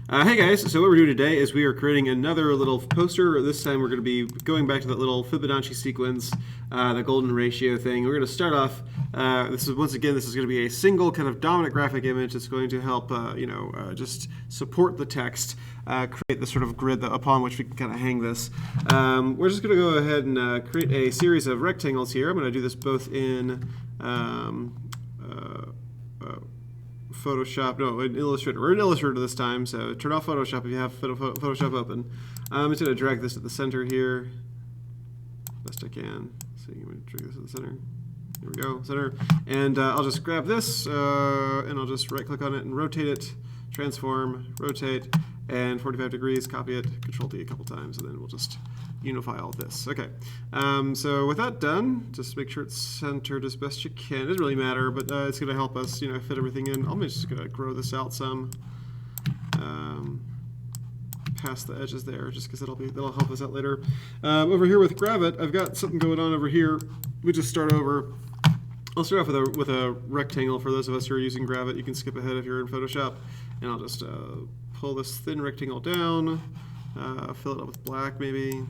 Hey guys, so what we're doing today is we are creating another little poster. This time we're going to be going back to that little Fibonacci sequence, the golden ratio thing. We're going to start off, this is going to be a single kind of dominant graphic image that's going to help, just support the text, create the sort of grid upon which we can kind of hang this. We're just going to go ahead and create a series of rectangles here. I'm going to do this both in Photoshop, no, in Illustrator. We're in Illustrator this time, so turn off Photoshop if you have Photoshop open. I'm just going to drag this at the center here, best I can. So you can drag this at the center. Here we go, center. And I'll just grab this, and I'll just right-click on it and rotate it, transform, rotate, and 45 degrees, copy it, Control-D a couple times, and then we'll just unify all of this. Okay, so with that done, just make sure it's centered as best you can. It doesn't really matter, but it's going to help us, fit everything in. I'm just going to grow this out some, past the edges there, just because that'll help us out later. Over here with Gravit, I've got something going on over here. We just start over. I'll start off with a rectangle. For those of us who are using Gravit, you can skip ahead if you're in Photoshop, and I'll just pull this thin rectangle down, fill it up with black maybe,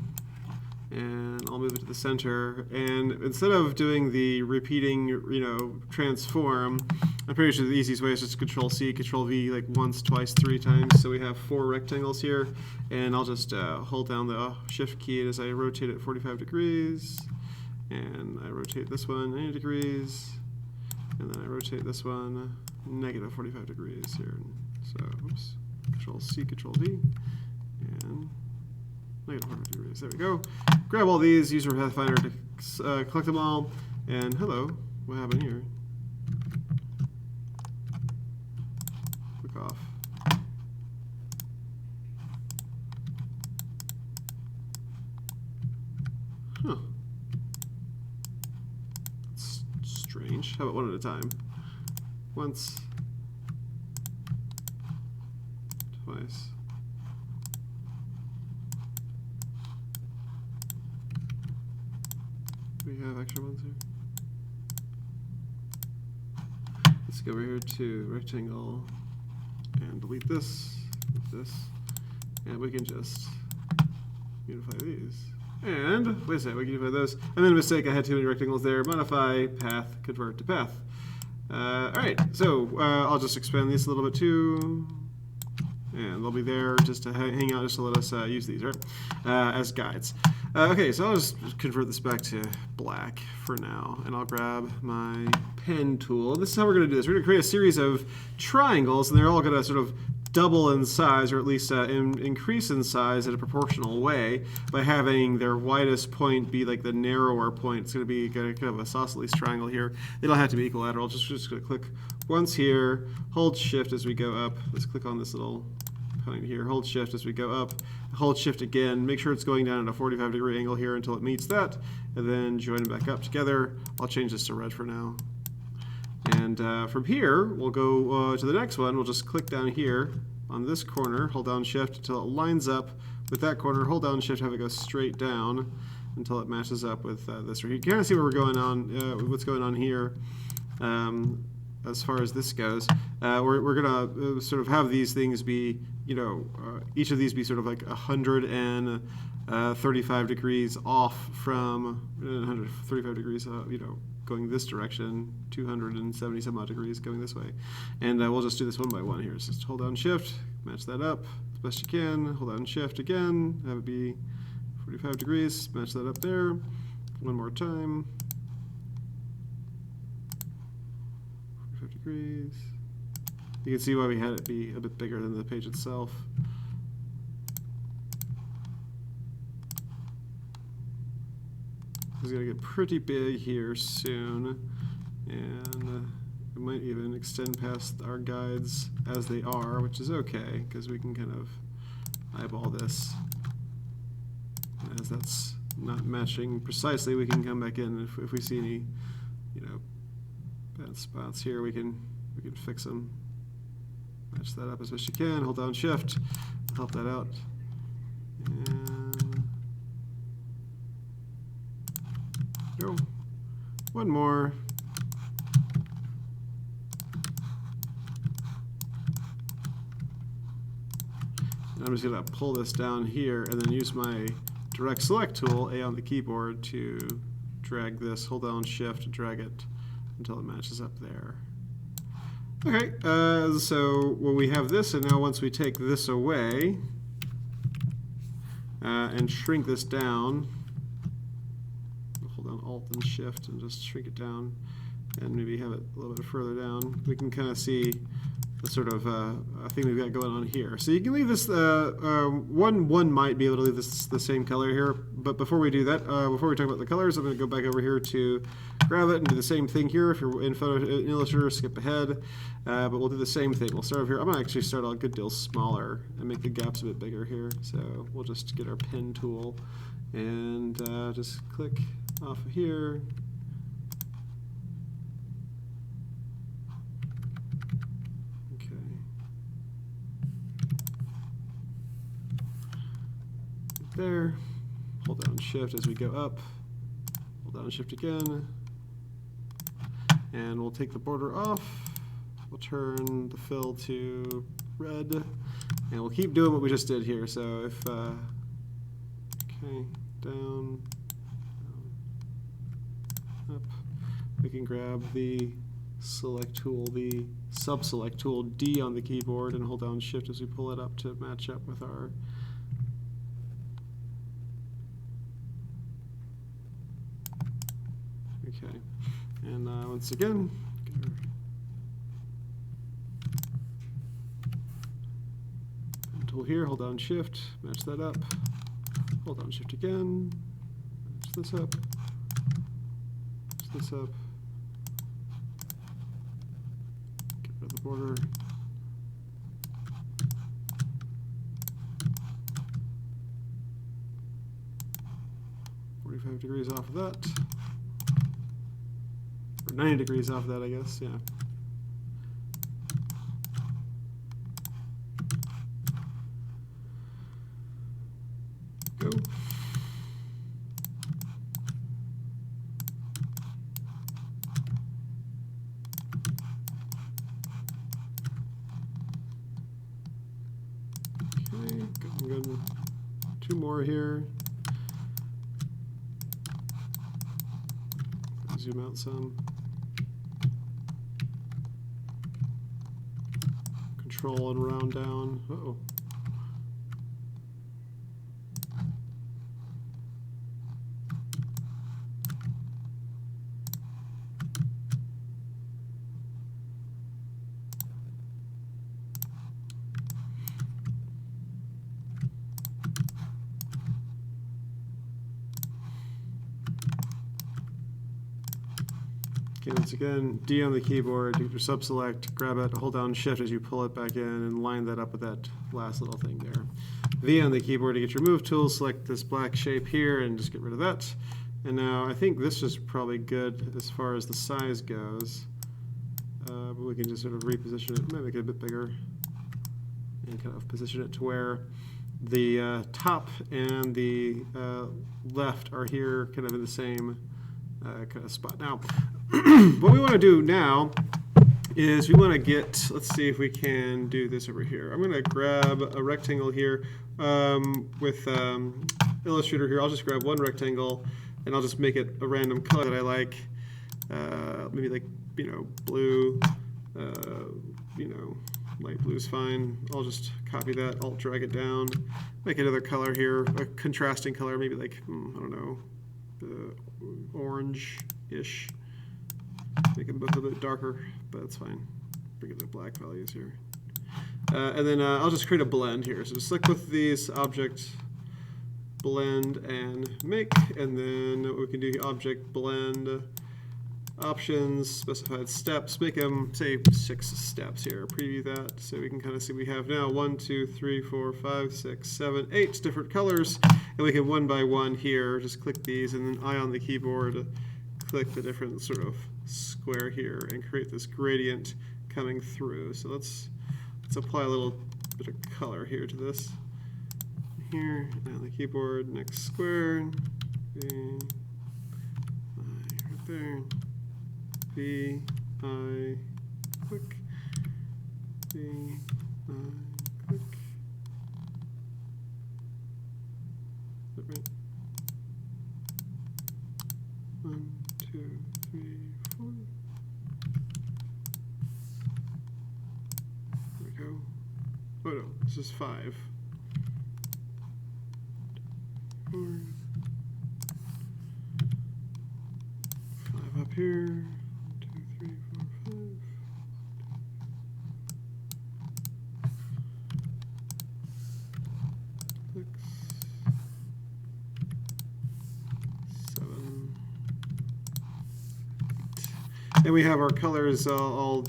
and I'll move it to the center. And instead of doing the repeating, transform, I'm pretty sure the easiest way is just Control-C, Control-V like once, twice, 3 times. So we have 4 rectangles here, and I'll just hold down the Shift key as I rotate it 45 degrees, and I rotate this one 90 degrees, and then I rotate this one negative 45 degrees here. So, oops, Control-C, Control-V, and negative 45 degrees. There we go. Grab all these, use your Pathfinder to collect them all, and hello, what happened here? Click off. Huh. That's strange. How about one at a time? Once. Twice. Do we have extra ones here? Let's go over here to rectangle and delete this, and we can just unify these. And wait a second, we can unify those. I made a mistake, I had too many rectangles there. Modify, path, convert to path. Alright, so I'll just expand these a little bit too. And they'll be there just to hang out, just to let us use these, right? As guides. Okay, so I'll just convert this back to black for now, and I'll grab my pen tool. This is how we're going to do this. We're going to create a series of triangles, and they're all going to sort of double in size, or at least increase in size in a proportional way by having their widest point be like the narrower point. It's going to be kind of a isosceles triangle here. They don't have to be equilateral. Just going to click once here, hold Shift as we go up. Let's click on this little point here. Hold Shift as we go up. Hold Shift again. Make sure it's going down at a 45-degree angle here until it meets that, and then join them back up together. I'll change this to red for now. And from here, we'll go to the next one. We'll just click down here on this corner, hold down Shift until it lines up with that corner, hold down Shift, have it go straight down until it matches up with this. You can kind of see where we're going on, what's going on here as far as this goes. We're going to sort of have these things be, each of these be sort of like 135 degrees off from 135 degrees, going this direction, 270 some odd degrees going this way. And we'll just do this one by one here. So just hold down Shift, match that up as best you can, hold down Shift again, have it be 45 degrees, match that up there. One more time. 45 degrees. You can see why we had it be a bit bigger than the page itself. It's going to get pretty big here soon, and it might even extend past our guides as they are, which is okay, because we can kind of eyeball this. As that's not matching precisely, we can come back in if we see any, bad spots here. We can fix them. Match that up as best you can. Hold down Shift, help that out. And go. One more. I'm just going to pull this down here and then use my direct select tool, A on the keyboard, to drag this, hold down shift, drag it until it matches up there. Okay, so when we have this, and now once we take this away and shrink this down, hold down Alt and Shift and just shrink it down, and maybe have it a little bit further down, we can kind of see the sort of thing we've got going on here. So you can leave this, one might be able to leave this the same color here, but before we do that, before we talk about the colors, I'm going to go back over here to Gravit and do the same thing here. If you're in Illustrator, skip ahead, but we'll do the same thing. We'll start over here. I'm going to actually start a good deal smaller and make the gaps a bit bigger here. So we'll just get our pen tool and just click off of here. There, hold down shift as we go up, hold down shift again, and we'll take the border off, we'll turn the fill to red, and we'll keep doing what we just did here. So if, okay, down, up, we can grab the select tool, the sub-select tool, D on the keyboard, and hold down shift as we pull it up to match up with our okay, and once again, pen tool here, hold down shift, match that up, hold down shift again, match this up, match this up, get rid of the border, degrees off of that. 90 degrees off of that, I guess, yeah. Go. Okay, good. Two more here. Zoom out some. Control and round down. Uh-oh. Okay, once again, D on the keyboard, do your sub-select, grab it, hold down shift as you pull it back in, and line that up with that last little thing there. V on the keyboard to get your move tool, select this black shape here and just get rid of that. And now I think this is probably good as far as the size goes, but we can just sort of reposition it, might make it a bit bigger, and kind of position it to where the top and the left are here kind of in the same kind of spot. Now, what we want to do now is we want to get, let's see if we can do this over here. I'm going to grab a rectangle here with Illustrator here. I'll just grab one rectangle and I'll just make it a random color that I like. Maybe like, blue, light blue is fine. I'll just copy that, Alt drag it down, make another color here, a contrasting color, maybe like, I don't know, orange-ish. Make them both a bit darker, but that's fine. Bring in the black values here. And then I'll just create a blend here. So just click with these object, blend, and make. And then what we can do, object, blend, options, specified steps. Make them, say, 6 steps here. Preview that so we can kind of see we have now 1, 2, 3, 4, 5, 6, 7, 8 different colors. And we can one by one here just click these, and then I on the keyboard click the different sort of square here and create this gradient coming through. So let's apply a little bit of color here to this. Here, on the keyboard, next square, B, I, right there, B, I, click, B, I, click, right? 1, 2, 3, 4. There we go. Oh no, this is 5. 4. 5 up here. 1, 2, 3, 4, 5. 6, 7. And we have our colors all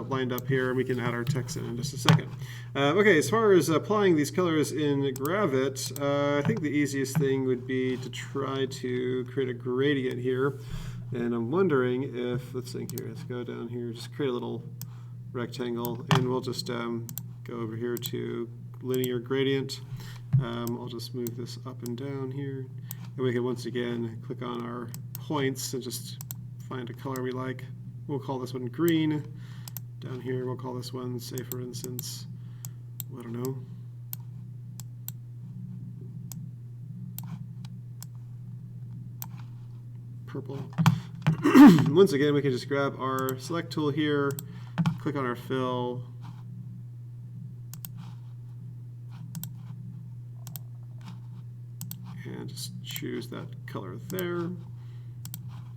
lined up here, and we can add our text in just a second. Okay, as far as applying these colors in Gravit, I think the easiest thing would be to try to create a gradient here. And I'm wondering if, let's think here, let's go down here, just create a little rectangle, and we'll just go over here to linear gradient. I'll just move this up and down here, and we can once again click on our points and just find a color we like. We'll call this one green. Down here we'll call this one, say for instance, I don't know, purple. Once again, we can just grab our select tool here, click on our fill, and just choose that color there.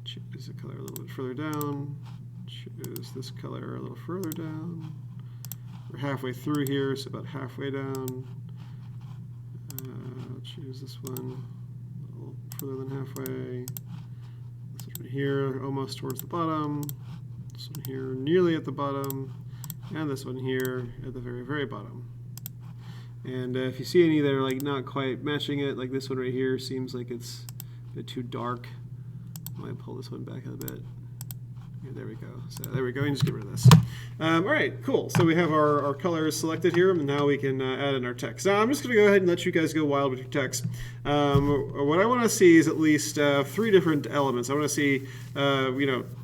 Choose the color a little bit further down. Choose this color a little further down. We're halfway through here, so about halfway down. Choose this one a little further than halfway. This one here, almost towards the bottom. This one here, nearly at the bottom. And this one here at the very, very bottom. And if you see any that are like not quite matching it, like this one right here seems like it's a bit too dark. I might pull this one back a bit. Yeah, there we go. So there we go, and just get rid of this. All right, cool. So we have our colors selected here, and now we can add in our text. Now I'm just going to go ahead and let you guys go wild with your text. What I want to see is at least 3 different elements. I want to see,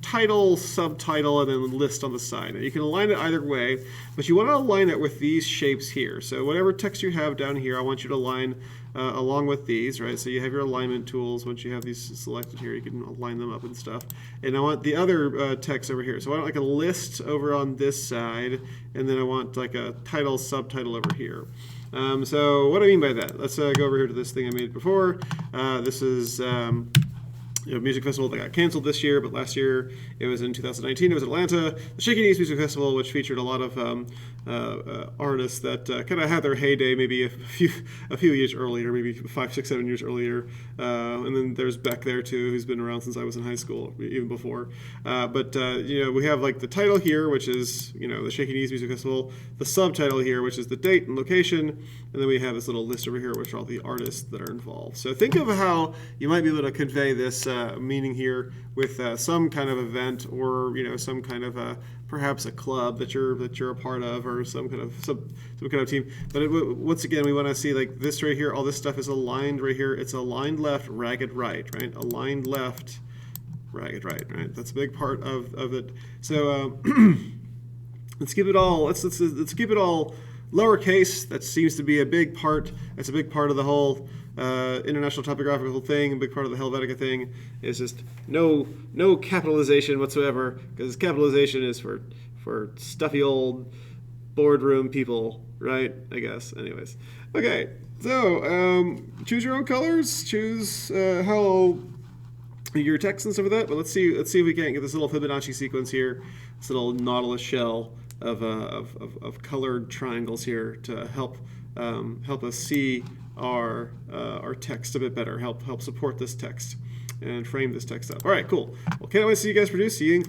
title, subtitle, and then list on the side. Now, you can align it either way, but you want to align it with these shapes here. So whatever text you have down here, I want you to align along with these, right? So you have your alignment tools. Once you have these selected here, you can align them up and stuff. And I want the other text over here. So I want like a list over on this side, and then I want like a title, subtitle over here. So what do I mean by that? Let's go over here to this thing I made before. This is music festival that got canceled this year, but last year it was in 2019. It was Atlanta, the Shaky Knees Music Festival, which featured a lot of artists that kind of had their heyday maybe a few years earlier, maybe 5, 6, 7 years earlier. And then there's Beck there too, who's been around since I was in high school, even before. But we have like the title here, which is the Shaky Knees Music Festival, the subtitle here, which is the date and location, and then we have this little list over here, which are all the artists that are involved. So think of how you might be able to convey this meaning here with some kind of event, or some kind of perhaps a club that you're a part of, or some kind of team. But once again, we want to see like this right here. All this stuff is aligned right here. It's aligned left, ragged right, right? Aligned left, ragged right, right? That's a big part of it. So let's keep it all. Let's keep it all lowercase. That seems to be a big part. That's a big part of the whole international topographical thing. A big part of the Helvetica thing is just no capitalization whatsoever, because capitalization is for stuffy old boardroom people, right? I guess. Anyways, okay. So choose your own colors. Choose how your text and stuff like that. But let's see if we can't get this little Fibonacci sequence here, this little Nautilus shell of colored triangles here to help us see our text a bit better, help support this text and frame this text up. All right, cool. Well, can't wait to see you guys produce. See you in